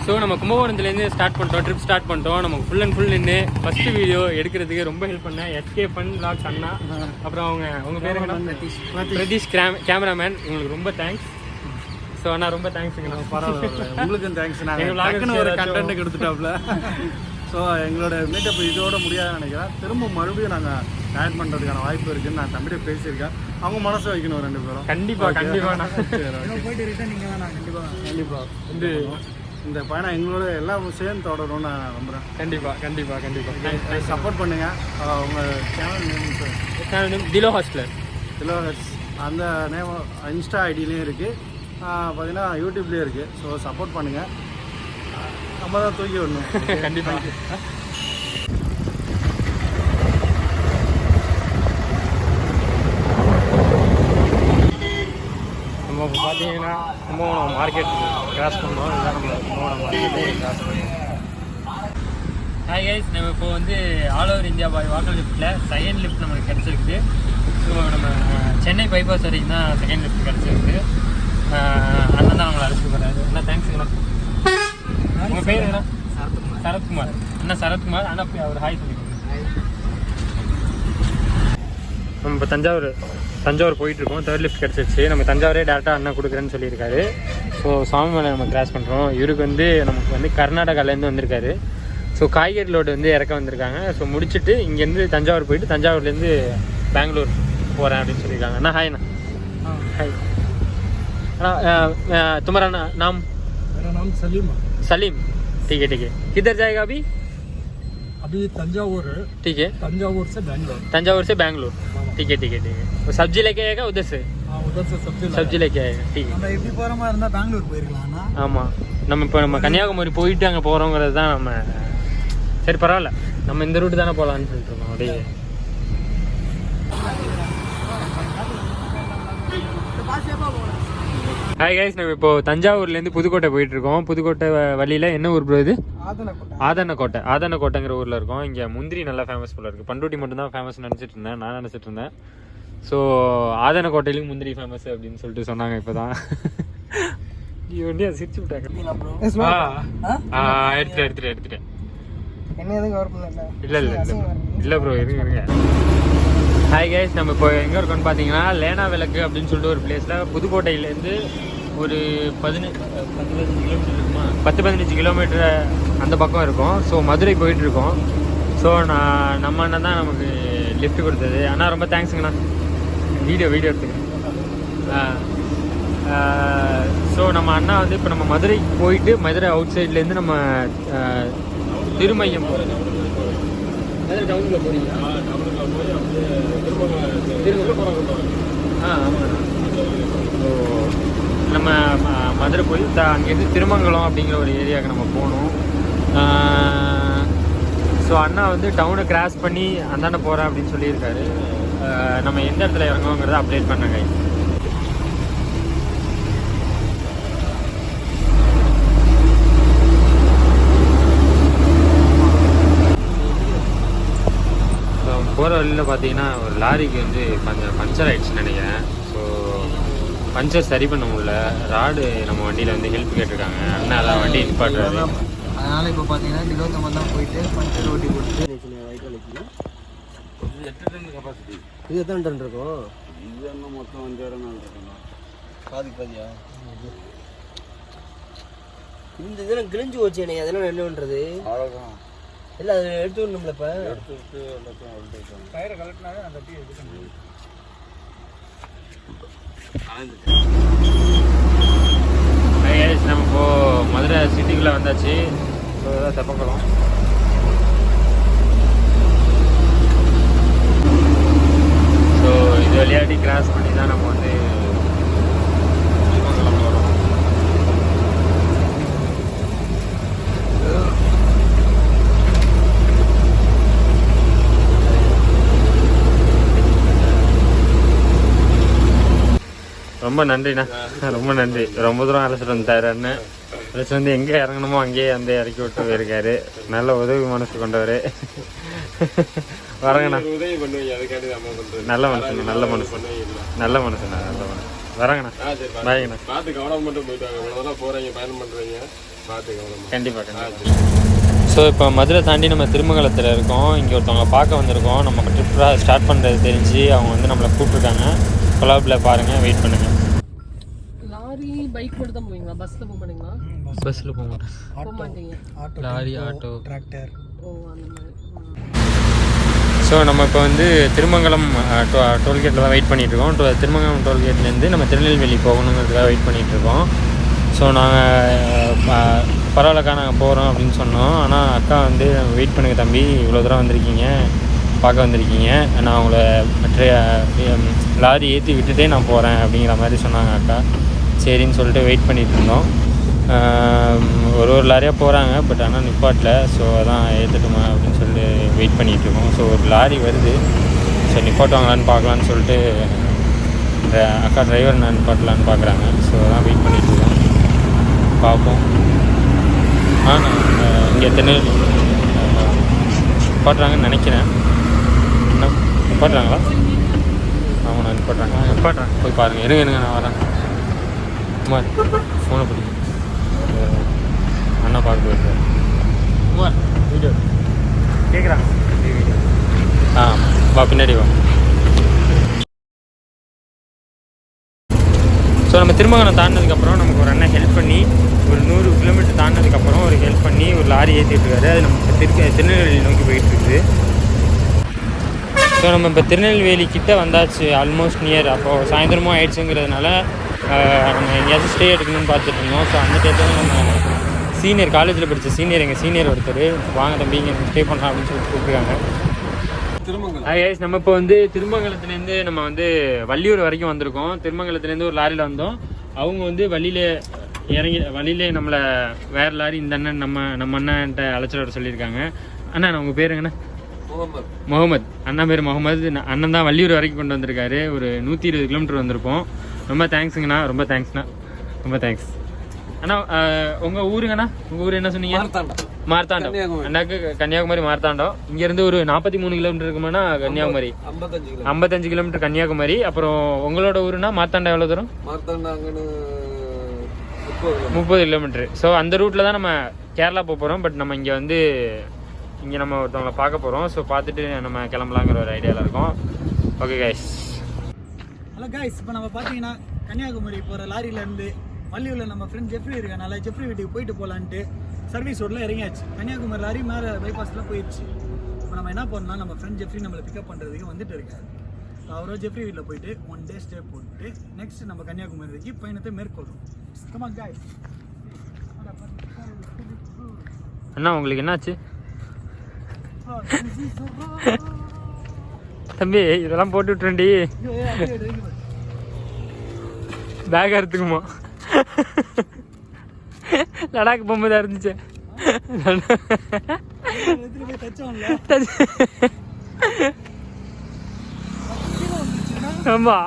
So நம்ம கும்பகோணத்துலேருந்து start பண்ணிட்டோம், trip start பண்ணிட்டோம். நமக்கு ஃபுல் அண்ட் ஃபுல் நின்று ஃபஸ்ட்டு வீடியோ எடுக்கிறதுக்கு ரொம்ப ஹெல்ப் பண்ணேன் எஸ்கே ஃபன் வ்ளாக்ஸ் அண்ணா, அப்புறம் அவங்க பேர் என்ன, பிரதீஷ் கேமராமேன். உங்களுக்கு ரொம்ப தேங்க்ஸ். ஸோ அண்ணா ரொம்ப தேங்க்ஸுங்கண்ணா. பரவாயில்ல, உங்களுக்கும் தேங்க்ஸ். நாங்கள் ஒரு கண்டென்ட் எடுத்துட்டாப்ல. ஸோ எங்களோட மீட்டப் இதோட முடியாதுன்னு நினைக்கிறேன். திரும்ப மறுபடியும் நாங்கள் ஆட் பண்ணுறதுக்கான வாய்ப்பு இருக்குதுன்னு நான் தம்பிகிட்ட பேசியிருக்கேன். அவங்க மனசை வைக்கணும் 2 பேரும். கண்டிப்பாக போயிட்டு ரிட்டர்ன் நீங்கள் தான். கண்டிப்பாக இந்த பயணம் எங்களோட எல்லாம் சேர்ந்து தொடரும்னு நான் நம்புகிறேன். கண்டிப்பாக சப்போர்ட் பண்ணுங்கள். உங்கள் சேனல் நேம் திலோ ஹாஸ்டலர், அந்த நேம் இன்ஸ்டா ஐடியிலையும் இருக்குது, பார்த்தீங்கன்னா யூடியூப்லேயும் இருக்குது. ஸோ சப்போர்ட் பண்ணுங்கள், நம்ம தான் தூக்கி விடணும். கண்டிப்பாக. நம்ம இப்போ பார்த்தீங்கன்னா கும்பகோணம் மார்க்கெட் கிராஸ் பண்ணோம். இதுதான் நம்ம கும்பகோணம் மார்க்கெட்டே கிராஸ் பண்ணோம். ஹாய் கைஸ், நம்ம இப்போ வந்து ஆல் ஓவர் இந்தியா பாய் வாட்டர் லிஃப்ட்டில் செகண்ட் லிஃப்ட் நமக்கு கிடச்சிருக்குது. ஸோ நம்ம சென்னை பைபாஸ் வரைக்கும் தான் செகண்ட் லிஃப்ட் கிடச்சிருக்குது. அண்ணன் தான் அவங்களை அழைச்சிட்டு போகிறாரு. அண்ணா தேங்க்ஸுங்கண்ணா. உங்கள் பேர் என்ன? சரத்குமார். அண்ணா சரத்குமார். அண்ணா போய் அவர் ஹாய் சொல்லிக்கோங்க. நம்ம இப்போ தஞ்சாவூர் போயிட்டுருக்கோம். 3rd லிஃப்ட் கிடச்சிருச்சு. நம்ம தஞ்சாவூரே டேரெக்டாக அண்ணா கொடுக்குறேன்னு சொல்லியிருக்காரு. ஸோ சாமிமலை நம்ம கிராஸ் பண்ணுறோம். இவருக்கு வந்து நமக்கு வந்து கர்நாடகாலேருந்து வந்திருக்காரு. ஸோ காய்கறி லோடு வந்து இறக்க வந்திருக்காங்க. ஸோ முடிச்சுட்டு இங்கேருந்து தஞ்சாவூர் போயிட்டு தஞ்சாவூர்லேருந்து பெங்களூர் போகிறேன் அப்படின்னு சொல்லியிருக்காங்க. அண்ணா ஹாய்ண்ணா. हाय तुम्हारा नाम? मेरा नाम सलीम है। सलीम, ठीक है ठीक है। किधर जाएगा अभी? अभी तंजावुर है। ठीक है, तंजावुर से बेंगलोर। तंजावुर से बेंगलोर, ठीक है ठीक है ठीक है। वो सब्जी लेके आएगा उधर से? हाँ, उधर से सब्जी लेके आएगा, ठीक है। நம்ம எப்படி போற மாதிரி இருந்தா பெங்களூர் போயிரலாம்னா? ஆமாம், நம்ம இப்போ நம்ம கன்னியாகுமரி போயிட்டு அங்கே போகிறோங்கிறது தான் நம்ம. சரி பரவாயில்ல, நம்ம இந்த ரூட்டு தானே போகலான்னு சொல்லிட்டு இருக்கோம் அப்படியே. ஹாய் கைஸ், நம்ம இப்போ தஞ்சாவூர்லேருந்து புதுக்கோட்டை போயிட்டுருக்கோம். புதுக்கோட்டை வழியில் என்ன ஊர் ப்ரோ இது? ஆதனக்கோட்டைங்கிற ஊரில் இருக்கோம். இங்கே முந்திரி நல்லா ஃபேமஸ் போல இருக்குது. பண்ருட்டி மட்டும்தான் ஃபேமஸ் நான் நினச்சிட்டு இருந்தேன். ஸோ ஆதனக்கோட்டையிலையும் முந்திரி ஃபேமஸ் அப்படின்னு சொல்லிட்டு சொன்னாங்க. இப்போ தான் ஒண்டியா சிரிச்சு விட்டாங்க. எடுத்துட்டேன். இல்லை ப்ரோ, இருங்க. ஹாய் கைஸ், நம்ம இப்போ எங்கே இருக்கோம்னு பார்த்தீங்கன்னா லேனா விளக்கு அப்படின்னு சொல்லிட்டு ஒரு பிளேஸில் புதுக்கோட்டையிலேருந்து ஒரு 10-15 கிலோமீட்டர் அந்த பக்கம் இருக்கும். ஸோ மதுரை போயிட்டுருக்கோம். ஸோ நம்ம அண்ணன் தான் நமக்கு லிஃப்ட் கொடுத்தது. அண்ணா ரொம்ப தேங்க்ஸுங்கண்ணா. வீடியோ எடுத்துக்கிறேன். ஸோ நம்ம அண்ணா வந்து இப்போ நம்ம மதுரை போயிட்டு மதுரை அவுட் சைட்லேருந்து நம்ம திருமையம் மதுரை டவுனில் போகிறீங்களா? ஆமாண்ணா. ஸோ நம்ம மதுரை போய் அங்கேருந்து திருமங்கலம் அப்படிங்கிற ஒரு ஏரியாவுக்கு நம்ம போகணும். ஸோ அண்ணா வந்து டவுனை கிராஸ் பண்ணி அந்தாண்ட போகிறேன் அப்படின்னு சொல்லியிருக்காரு. நம்ம எந்த இடத்துல இறங்குவோங்கிறத அப்டேட் பண்ணாங்க. போகிற வழியில் பார்த்தீங்கன்னா ஒரு லாரிக்கு வந்து பஞ்சர் ஆகிடுச்சுன்னு நினைக்கிறேன். ஸோ பஞ்சர் சரி பண்ண முடியல. ராடு நம்ம வண்டியில் வந்து ஹெல்ப் கேட்டிருக்காங்க. அண்ணா அதான் வண்டி நிப்பாட்டுறாரு. அதனால் இப்போ பார்த்தீங்கன்னா திலோத்தமாக தான் போயிட்டு பஞ்சர் ஓட்டி கொடுத்து இது 8 டன் கெப்பாசிட்டி. இது எத்தனை டன் இருக்கும்? இது என்ன மொத்தம் 5 இடம் இருக்குண்ணா. பாதியா இந்த இதெல்லாம் கிழிஞ்சு போச்சு. எனக்கு அதெல்லாம் என்ன பண்ணுறது? அவ்வளோதான். இல்லை அதை எடுத்து விடணும்ல. இப்போ எடுத்து எல்லாத்தையும் டயரை கலட்டினாவே அந்த டீ எடுத்து நம்ம இப்போ மதுரை சிட்டிக்குள்ளே வந்தாச்சு. ஸோ இதான் தெப்பக்குளம். ஸோ இது விளையாடி கிராஸ் பண்ணி தான் நம்ம வந்து திருமங்கலம் வரோம். ரொம்ப நன்றிண்ணா, ரொம்ப நன்றி. ரொம்ப தூரம் அழைச்சிட்டு வந்துட்டார் அண்ணன். அழைச்சிட்டு வந்து எங்கே இறங்கணுமோ அங்கேயே வந்து இறக்கி விட்டு போயிருக்காரு. நல்ல உதவி மனசு கொண்டவர். வரங்கண்ணா. நல்ல மனுஷன். வரேங்கண்ணா. பாய்ங்கண்ணா. பார்த்து கவனம் மட்டும் போயிட்டு வாங்க. இவ்வளோதான் போகிறீங்க, பயணம் பண்ணுறீங்க, பார்த்து கவனம். கண்டிப்பாக. ஸோ இப்போ மதுரை தாண்டி நம்ம திருமங்கலத்தில் இருக்கோம். இங்கே ஒருத்தவங்களை பார்க்க வந்திருக்கோம். நம்ம ட்ரிப்பாக ஸ்டார்ட் பண்ணுறது தெரிஞ்சு அவங்க வந்து நம்மளை கூப்பிட்ருக்காங்க. கொலாபில் பாருங்கள், வெயிட் பண்ணுங்கள். லாரி பைக் மட்டும் தான் போவீங்களா? பஸ்ஸில் போக மாட்டீங்களா? பஸ்ஸில் போக மாட்டேன். போக மாட்டீங்க. Lorry, auto, tractor. ஓ அந்த மாதிரி. ஸோ நம்ம இப்போ வந்து திருமங்கலம் டோல்கேட்டில் தான் வெயிட் பண்ணிகிட்ருக்கோம். திருமங்கலம் டோல்கேட்லேருந்து நம்ம திருநெல்வேலி போகணுங்கிறதுக்காக வெயிட் பண்ணிகிட்ருக்கோம். ஸோ நாங்கள் பரவாயில்லக்கா நாங்கள் போகிறோம் அப்படின்னு சொன்னோம். ஆனால் அக்கா வந்து வெயிட் பண்ணுங்கள் தம்பி, இவ்வளோ தூரம் வந்திருக்கீங்க, பார்க்க வந்திருக்கீங்க, நான் உங்களை லாரி ஏற்றி விட்டுட்டே நான் போகிறேன் அப்படிங்கிற மாதிரி சொன்னாங்க அக்கா. சரின்னு சொல்லிட்டு வெயிட் பண்ணிகிட்டு இருந்தோம். ஒரு லாரியாக போகிறாங்க, பட் ஆனால் நிப்பாட்டில். ஸோ அதான் ஏற்றுட்டுமா அப்படின்னு சொல்லிட்டு வெயிட் பண்ணிகிட்ருக்கோம். ஸோ ஒரு லாரி வருது. ஸோ நிப்பாட்டுவாங்களான்னு பார்க்கலான்னு சொல்லிட்டு அக்கா டிரைவர் நான் நிப்பாட்டலான்னு பார்க்குறாங்க. ஸோ அதான் வெயிட் பண்ணிகிட்ருக்கோம், பார்ப்போம். நான் இங்கே திருநெல்வேலி நிப்பாட்டுறாங்கன்னு நினைக்கிறேன். நிப்பாட்டுறாங்களா? ஆமாம், நான் நிப்பாட்டுறாங்க. போய் பாருங்கள். இருங்க நான் வரேன். குமார் ஃபோனை பிடிக்கும். அண்ணா பார்க்க போயிருக்காரு. குமார் வீடியோ கேட்குறாங்க. வா பின்னாடி வா. ஸோ நம்ம திருமங்கலம் தாண்டினதுக்கப்புறம் நமக்கு ஒரு அண்ணன் ஹெல்ப் பண்ணி ஒரு 100 கிலோமீட்டர் தாண்டினதுக்கப்புறம் ஒரு ஹெல்ப் பண்ணி ஒரு லாரி ஏற்றிட்டுருக்காரு. அது நம்ம திருநெல்வேலி நோக்கி போயிட்டுருக்குது. ஸோ நம்ம இப்போ திருநெல்வேலி கிட்டே வந்தாச்சு, ஆல்மோஸ்ட் நியர். அப்போது சாயந்தரமும் ஆயிடுச்சுங்கிறதுனால நம்ம எங்கேயாச்சும் ஸ்டே எடுக்கணும்னு பார்த்துட்டு இருந்தோம். ஸோ அந்த டைத்தில் நம்ம சீனியர், காலேஜில் படித்த சீனியர், எங்கள் சீனியர் ஒருத்தர், வாங்க தம்பி இங்கே ஸ்டே பண்ணலாம் அப்படின்னு சொல்லிட்டு கூப்பிட்டுருக்காங்க. கைஸ் நம்ம இப்போ வந்து திருமங்கலத்துலேருந்து நம்ம வந்து வள்ளியூர் வரைக்கும் வந்திருக்கோம். திருமங்கலத்துலேருந்து ஒரு லாரியில் வந்தோம். அவங்க வந்து வழியிலே நம்மளை வேறு லாரி இந்த அண்ணன் நம்ம அண்ணன்ட்ட அழைச்சிட்டு வர சொல்லியிருக்காங்க. அண்ணா நான் உங்கள் பேருங்கண்ணா? முகமது. அண்ணா பேர் முகமது. அண்ணன் தான் வள்ளியூர் வரைக்கும் கொண்டு வந்திருக்காரு. ஒரு 120 கிலோமீட்டர் வந்திருப்போம். ரொம்ப தேங்க்ஸுங்கண்ணா, ரொம்ப தேங்க்ஸ்ண்ணா, ரொம்ப தேங்க்ஸ் அண்ணா. உங்கள் ஊருங்கண்ணா? உங்கள் ஊர் என்ன சொன்னீங்க? மார்த்தாண்டம். அண்ணாக்கு கன்னியாகுமரி மார்த்தாண்டம். இங்கேருந்து ஒரு 43 கிலோமீட்டர் இருக்குமாண்ணா கன்னியாகுமரி? 55 கிலோமீட்டர் கன்னியாகுமரி. அப்புறம் உங்களோட ஊருனா மார்த்தாண்டம் எவ்வளோ தூரம்? 30 கிலோமீட்டர். ஸோ அந்த ரூட்டில் தான் நம்ம கேரளா போக போகிறோம். பட் நம்ம இங்கே வந்து நம்ம ஒருத்தவங்களை பார்க்க போகிறோம். ஸோ பார்த்துட்டு நம்ம கிளம்பலாங்கிற ஒரு ஐடியாவில் இருக்கோம். Okay guys. ஹலோ கைஸ், இப்போ நம்ம பார்த்தீங்கன்னா கன்னியாகுமரி போகிற லாரியிலேருந்து வள்ளியூரில் நம்ம ஃப்ரெண்ட் ஜெஃப்ரி இருக்கனால ஜெஃப்ரி வீட்டுக்கு போயிட்டு போகலான்ட்டு சர்வீஸ் ரோட்டில் இறங்கியாச்சு. கன்னியாகுமரி லாரி மேலே பைபாஸில் போயிடுச்சு. இப்போ நம்ம என்ன பண்ணோம்னா நம்ம ஃப்ரெண்ட் ஜெஃப்ரி நம்மளை பிக்கப் பண்ணுறதுக்கு வந்துட்டு இருக்காரு. அவரோ ஜெஃப்ரி வீட்டில் போயிட்டு 1 டே ஸ்டே போட்டு நெக்ஸ்ட் நம்ம கன்னியாகுமரிக்கு பயணத்தை மேற்கொள்ளும். Come on guys. அண்ணா உங்களுக்கு என்னாச்சு தம்பி? இதெல்லாம் போட்டு விட்டுறேன்டி. பேக் எடுத்துக்குமா? லடாக் போகும்போது இருந்துச்சு. ஆமா